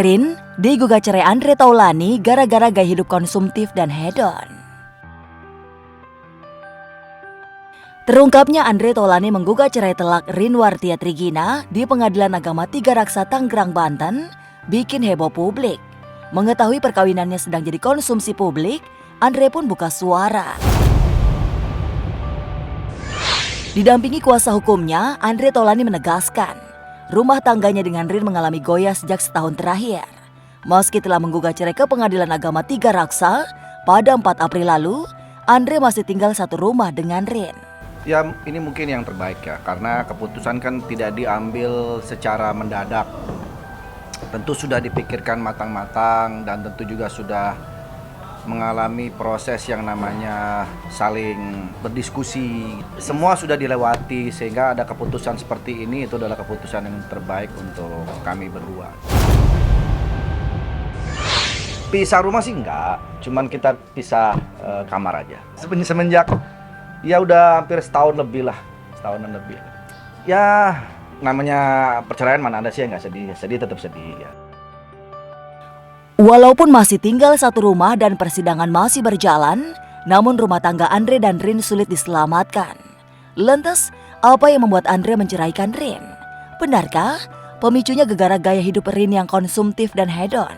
Rin digugat cerai Andre Taulany gara-gara gaya hidup konsumtif dan hedon. Terungkapnya Andre Taulany menggugat cerai telak Rin Wartia Trigina di Pengadilan Agama Tiga Raksa Tanggerang, Banten bikin heboh publik. Mengetahui perkawinannya sedang jadi konsumsi publik, Andre pun buka suara. Didampingi kuasa hukumnya, Andre Taulany menegaskan rumah tangganya dengan Rin mengalami goyah sejak setahun terakhir. Meski telah menggugat cerai ke Pengadilan Agama Tiga Raksa pada 4 April lalu, Andre masih tinggal satu rumah dengan Rin. Ya, ini mungkin yang terbaik ya, karena keputusan kan tidak diambil secara mendadak. Tentu sudah dipikirkan matang-matang dan tentu juga sudah mengalami proses yang namanya saling berdiskusi. Semua sudah dilewati sehingga ada keputusan seperti ini. Itu adalah keputusan yang terbaik untuk kami berdua. Pisah rumah sih enggak, cuman kita pisah kamar aja. Semenjak ya udah hampir setahun lebih lah, setahunan lebih. Ya namanya perceraian mana ada sih yang nggak sedih, sedih tetap sedih ya. Walaupun masih tinggal satu rumah dan persidangan masih berjalan, namun rumah tangga Andre dan Rin sulit diselamatkan. Lantas, apa yang membuat Andre menceraikan Rin? Benarkah pemicunya gegara gaya hidup Rin yang konsumtif dan hedon?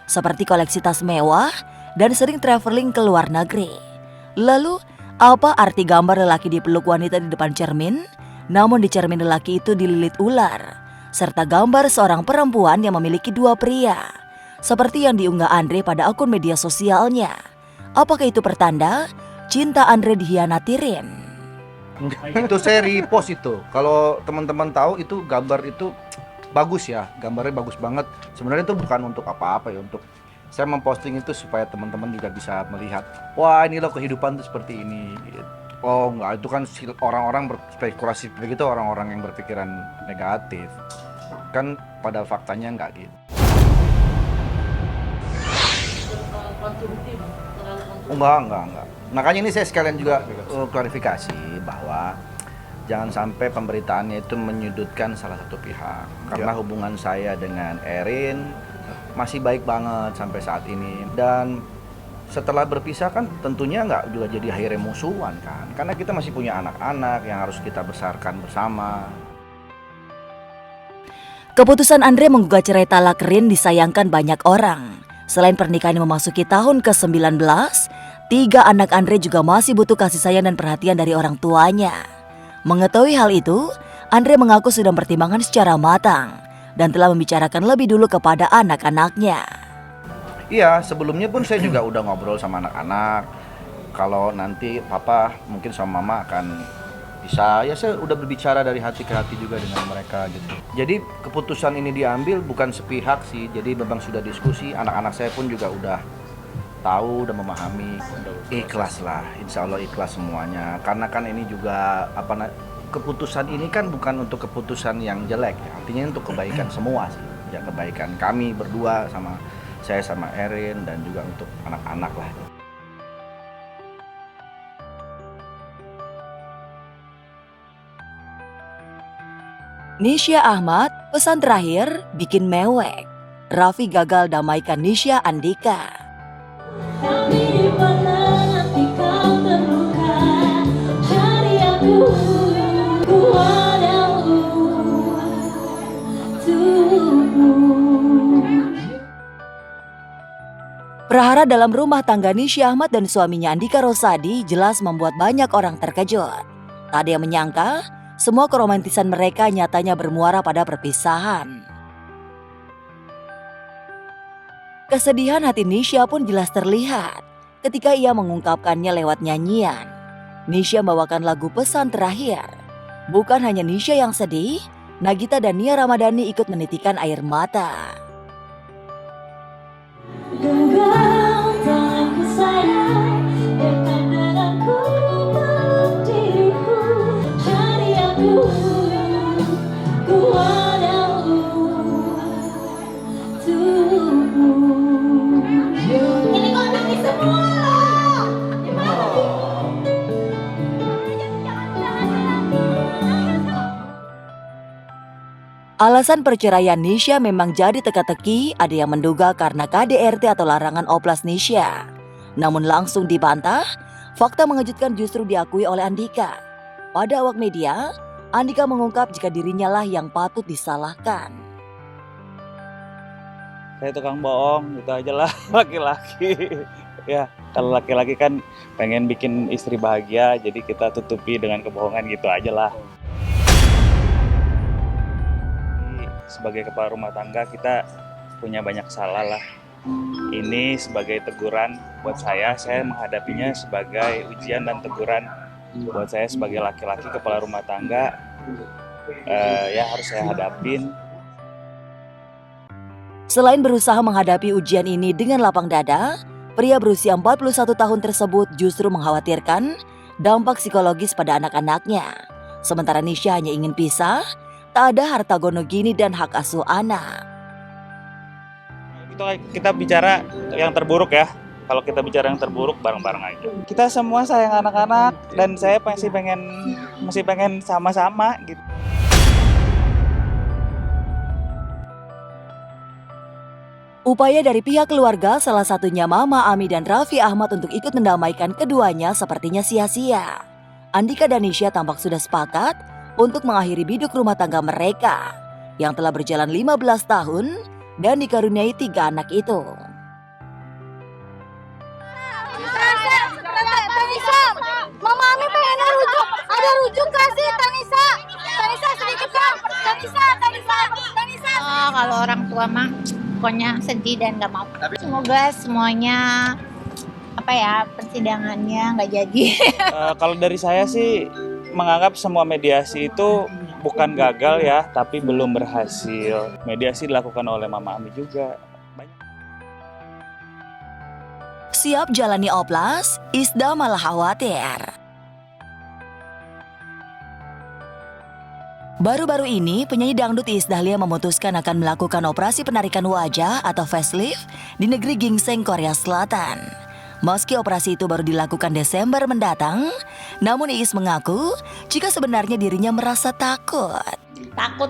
Seperti koleksi tas mewah dan sering traveling ke luar negeri. Lalu, apa arti gambar lelaki dipeluk wanita di depan cermin? Namun di cermin lelaki itu dililit ular, serta gambar seorang perempuan yang memiliki 2 pria. Seperti yang diunggah Andre pada akun media sosialnya. Apakah itu pertanda cinta Andre dikhianati Rin? Itu saya repost itu. Kalau teman-teman tahu itu gambar itu bagus ya, gambarnya bagus banget. Sebenarnya itu bukan untuk apa-apa ya, untuk saya memposting itu supaya teman-teman juga bisa melihat, wah ini loh kehidupan tuh seperti ini. Oh enggak, itu kan orang-orang berspekulasi begitu, orang-orang yang berpikiran negatif. Kan pada faktanya enggak gitu. Enggak. Makanya ini saya sekalian juga klarifikasi bahwa jangan sampai pemberitaannya itu menyudutkan salah satu pihak. Karena hubungan saya dengan Erin masih baik banget sampai saat ini. Dan setelah berpisah kan tentunya nggak juga jadi akhirnya musuhan kan. Karena kita masih punya anak-anak yang harus kita besarkan bersama. Keputusan Andre menggugat cerai talak Rin disayangkan banyak orang. Selain pernikahan yang memasuki tahun ke-19, 3 anak Andre juga masih butuh kasih sayang dan perhatian dari orang tuanya. Mengetahui hal itu, Andre mengaku sudah mempertimbangkan secara matang dan telah membicarakan lebih dulu kepada anak-anaknya. Iya, sebelumnya pun saya juga udah ngobrol sama anak-anak. Kalau nanti papa mungkin sama mama akan bisa, ya saya udah berbicara dari hati ke hati juga dengan mereka gitu. Jadi keputusan ini diambil bukan sepihak sih, jadi memang sudah diskusi. Anak-anak saya pun juga udah tahu, udah memahami. Ikhlas lah, insya Allah ikhlas semuanya. Karena kan ini juga keputusan ini kan bukan untuk keputusan yang jelek ya. Artinya untuk kebaikan semua sih. Ya kebaikan kami berdua sama saya sama Erin dan juga untuk anak-anak lah. Nisha Ahmad, pesan terakhir bikin mewek. Raffi gagal damaikan Nisha Andika. Tapi di mana nanti kau terluka, cari aku padamu tubuh. Prahara dalam rumah tangga Nisha Ahmad dan suaminya Andika Rosadi jelas membuat banyak orang terkejut. Tak ada yang menyangka semua keromantisan mereka nyatanya bermuara pada perpisahan. Kesedihan hati Nisha pun jelas terlihat ketika ia mengungkapkannya lewat nyanyian. Nisha membawakan lagu pesan terakhir. Bukan hanya Nisha yang sedih, Nagita dan Nia Ramadhani ikut menitikan air mata. Genggam tanganku sayang, dekat denganku peluk diriku, cari aku padamu tubuh. Ini kok nangis semua loh? Gimana sih? Jangan. Alasan perceraian Nisha memang jadi teka-teki, ada yang menduga karena KDRT atau larangan oplas Nisha. Namun langsung dibantah, fakta mengejutkan justru diakui oleh Andika. Pada awak media, Andika mengungkap jika dirinya lah yang patut disalahkan. Saya tukang bohong, itu aja lah laki-laki. Ya, kalau laki-laki kan pengen bikin istri bahagia, jadi kita tutupi dengan kebohongan gitu aja lah. Sebagai kepala rumah tangga kita punya banyak salah lah. Ini sebagai teguran buat saya menghadapinya sebagai ujian dan teguran buat saya sebagai laki-laki kepala rumah tangga. Ya harus saya hadapin. Selain berusaha menghadapi ujian ini dengan lapang dada, pria berusia 41 tahun tersebut justru mengkhawatirkan dampak psikologis pada anak-anaknya. Sementara Nisha hanya ingin pisah, tak ada harta gono gini dan hak asuh anak. Kita bicara yang terburuk ya. Kalau kita bicara yang terburuk bareng-bareng aja. Kita semua sayang anak-anak dan saya masih pengen sama-sama gitu. Upaya dari pihak keluarga, salah satunya Mama Ami dan Raffi Ahmad untuk ikut mendamaikan keduanya sepertinya sia-sia. Andika dan Nisha tampak sudah sepakat untuk mengakhiri biduk rumah tangga mereka yang telah berjalan 15 tahun dan dikaruniai 3 anak itu. Tanisa, Mama Ami pengen rujuk. Ada rujuk kasih Tanisa. Tanisa sedikit dong. Tanisa. Kalau orang tua mah pokoknya sedih dan gak mau. Semoga semuanya persidangannya nggak jadi. Kalau dari saya sih menganggap semua mediasi itu bukan gagal ya, tapi belum berhasil. Mediasi dilakukan oleh Mama Ami juga. Siap jalani oplas, Isda malah khawatir. Baru-baru ini, penyanyi dangdut Iis Dahlia memutuskan akan melakukan operasi penarikan wajah atau facelift di negeri Gingseng, Korea Selatan. Meski operasi itu baru dilakukan Desember mendatang, namun Iis mengaku jika sebenarnya dirinya merasa takut. Takut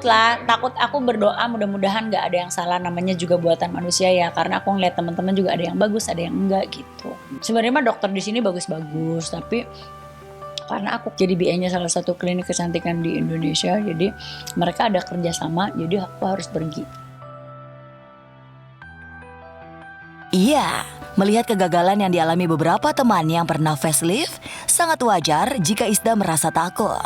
aku berdoa mudah-mudahan gak ada yang salah, namanya juga buatan manusia ya, karena aku ngeliat teman-teman juga ada yang bagus, ada yang enggak gitu. Sebenarnya mah dokter di sini bagus-bagus, tapi karena aku jadi BA-nya salah satu klinik kecantikan di Indonesia, jadi mereka ada kerjasama, jadi aku harus pergi. Iya, melihat kegagalan yang dialami beberapa teman yang pernah facelift, sangat wajar jika Isda merasa takut.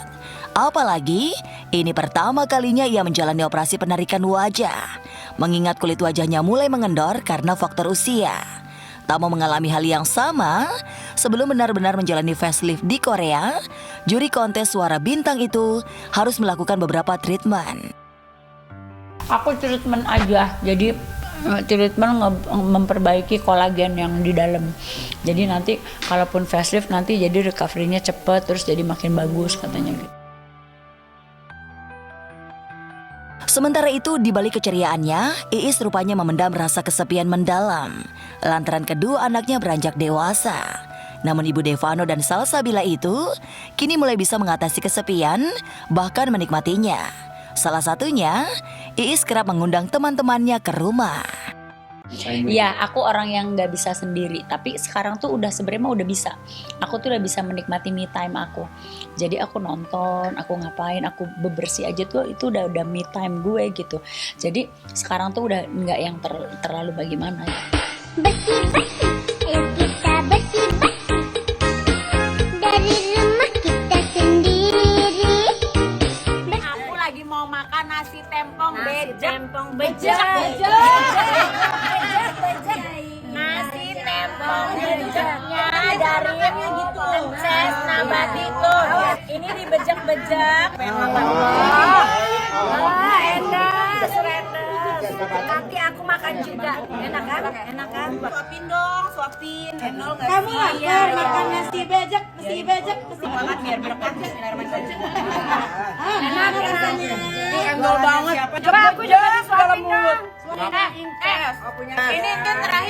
Apalagi, ini pertama kalinya ia menjalani operasi penarikan wajah, mengingat kulit wajahnya mulai mengendor karena faktor usia. Tak mau mengalami hal yang sama, sebelum benar-benar menjalani facelift di Korea, juri kontes Suara Bintang itu harus melakukan beberapa treatment. Aku treatment aja, jadi treatment memperbaiki kolagen yang di dalam. Jadi nanti kalaupun facelift nanti jadi recovery-nya cepet, terus jadi makin bagus katanya gitu. Sementara itu, di balik keceriaannya, Iis rupanya memendam rasa kesepian mendalam lantaran kedua anaknya beranjak dewasa. Namun Ibu Devano dan Salsabila itu kini mulai bisa mengatasi kesepian, bahkan menikmatinya. Salah satunya, Iis kerap mengundang teman-temannya ke rumah. Iya, aku orang yang nggak bisa sendiri, tapi sekarang tuh sebenarnya udah bisa. Aku tuh udah bisa menikmati me time aku. Jadi aku nonton, aku ngapain, aku bebersih aja tuh itu udah me time gue gitu. Jadi sekarang tuh udah nggak yang terlalu bagaimana. Bersih-bersih, ayo kita bersih-bersih dari rumah kita sendiri. Aku lagi mau makan nasi tempong bejek. Nasi tempong bejeknya dari Princess Nabati tuh. Ini dibejek-bejek. Enak, nanti aku makan juga. Enak kan? Suapin dong, suapin. Kamu lapar makan nasi bejek. Makan biar berkah. Enak rasanya. Endol banget. Coba aku juga suapin dong. Ini kan